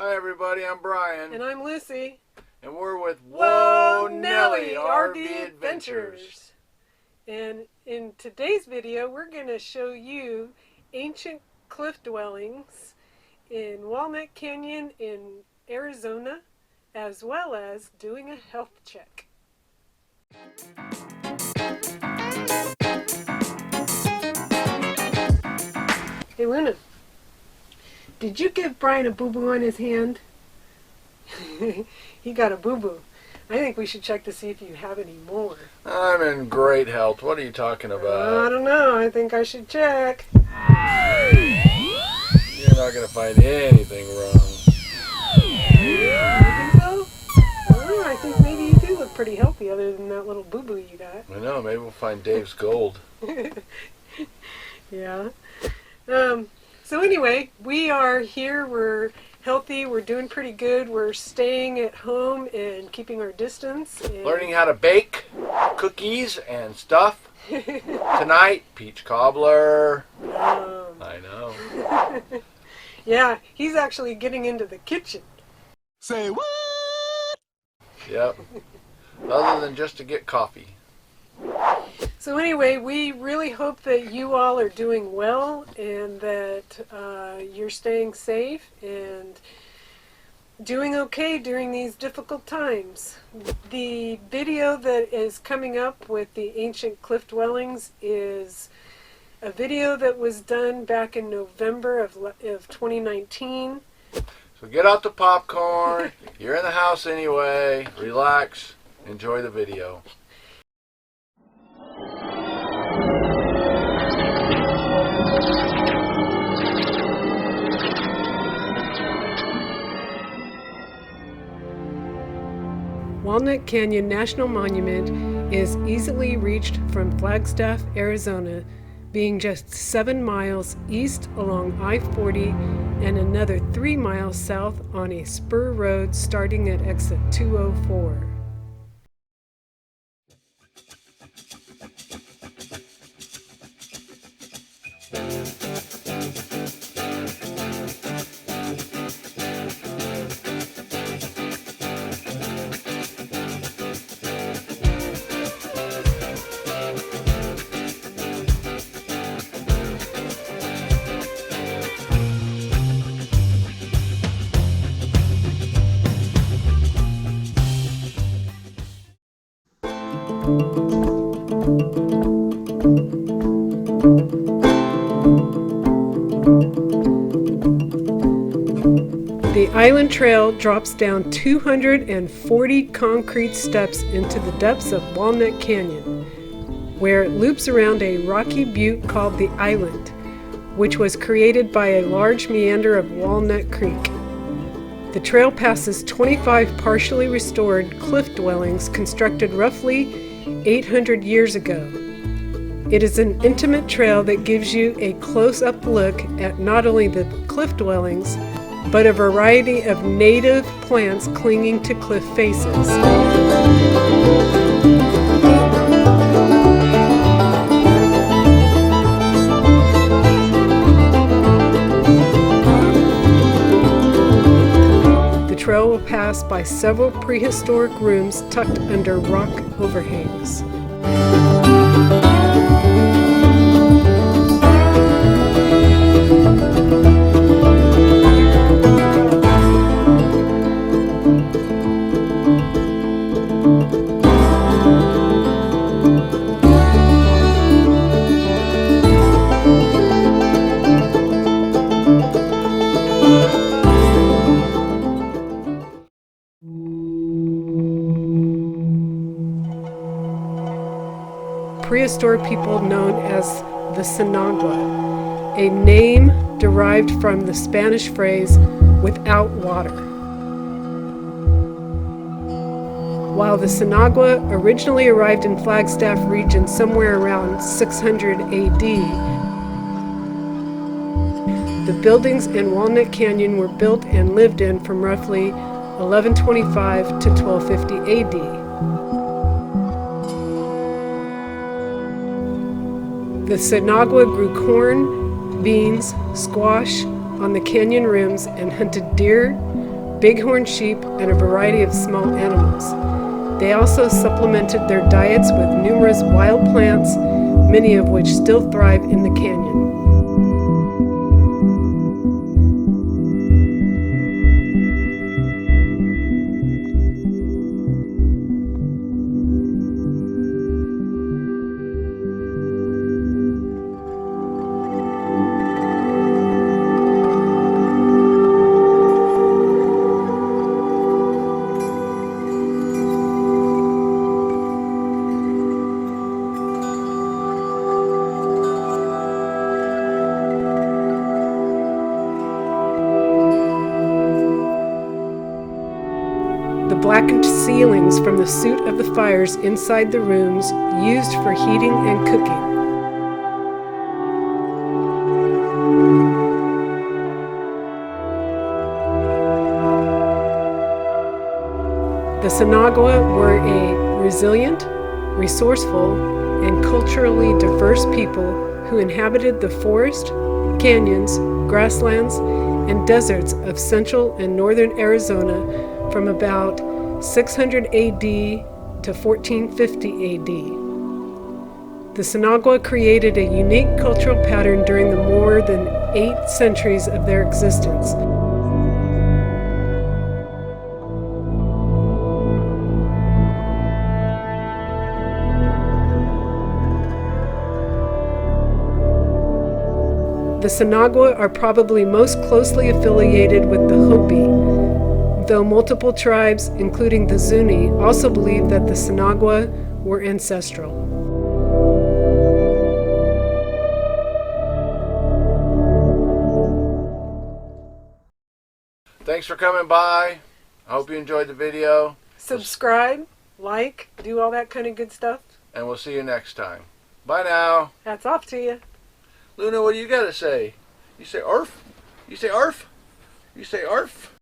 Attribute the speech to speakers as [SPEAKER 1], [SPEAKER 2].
[SPEAKER 1] Hi everybody, I'm Brian.
[SPEAKER 2] And I'm Lucy.
[SPEAKER 1] And we're with
[SPEAKER 2] Whoa,
[SPEAKER 1] Nellie,
[SPEAKER 2] RV Adventures. And in today's video, we're going to show you ancient cliff dwellings in Walnut Canyon in Arizona, as well as doing a health check. Hey Luna, did you give Brian a boo-boo on his hand? He got a boo-boo. I think we should check to see if you have any more.
[SPEAKER 1] I'm in great health. What are you talking about?
[SPEAKER 2] I don't know. I think I should check.
[SPEAKER 1] You're not going to find anything wrong.
[SPEAKER 2] You think so? Oh, I think maybe you do look pretty healthy other than that little boo-boo you got.
[SPEAKER 1] I know. Maybe we'll find Dave's gold.
[SPEAKER 2] Yeah. So anyway, we are here. We're healthy. We're doing pretty good. We're staying at home and keeping our distance. And
[SPEAKER 1] Learning how to bake cookies and stuff. Tonight, peach cobbler. I know.
[SPEAKER 2] Yeah, he's actually getting into the kitchen.
[SPEAKER 3] Say what?
[SPEAKER 1] Yep. Other than just to get coffee.
[SPEAKER 2] So anyway, we really hope that you all are doing well and that you're staying safe and doing okay during these difficult times. The video that is coming up with the ancient cliff dwellings is a video that was done back in November of 2019.
[SPEAKER 1] So get out the popcorn. You're in the house anyway. Relax. Enjoy the video.
[SPEAKER 2] Walnut Canyon National Monument is easily reached from Flagstaff, Arizona, being just 7 miles east along I-40 and another 3 miles south on a spur road starting at exit 204. The island trail drops down 240 concrete steps into the depths of Walnut Canyon, where it loops around a rocky butte called the Island, which was created by a large meander of Walnut Creek. The trail passes 25 partially restored cliff dwellings constructed roughly 800 years ago. It is an intimate trail that gives you a close-up look at not only the cliff dwellings, but a variety of native plants clinging to cliff faces. The trail will pass by several prehistoric rooms tucked under rock overhangs. Prehistoric people known as the Sinagua, a name derived from the Spanish phrase, without water. While the Sinagua originally arrived in Flagstaff region somewhere around 600 AD, the buildings in Walnut Canyon were built and lived in from roughly 1125 to 1250 AD. The Sinagua grew corn, beans, squash on the canyon rims and hunted deer, bighorn sheep, and a variety of small animals. They also supplemented their diets with numerous wild plants, many of which still thrive in the canyon. The blackened ceilings from the soot of the fires inside the rooms used for heating and cooking. The Sinagua were a resilient, resourceful, and culturally diverse people who inhabited the forest, canyons, grasslands, and deserts of central and northern Arizona from about 600 AD to 1450 AD. The Sinagua created a unique cultural pattern during the more than 8 centuries of their existence. The Sinagua are probably most closely affiliated with the Hopi, though multiple tribes, including the Zuni, also believe that the Sinagua were ancestral.
[SPEAKER 1] Thanks for coming by. I hope you enjoyed the video.
[SPEAKER 2] Subscribe, like, do all that kind of good stuff.
[SPEAKER 1] And we'll see you next time. Bye now.
[SPEAKER 2] Hats off to you.
[SPEAKER 1] Luna, what do you got to say? You say arf? You say arf? You say arf?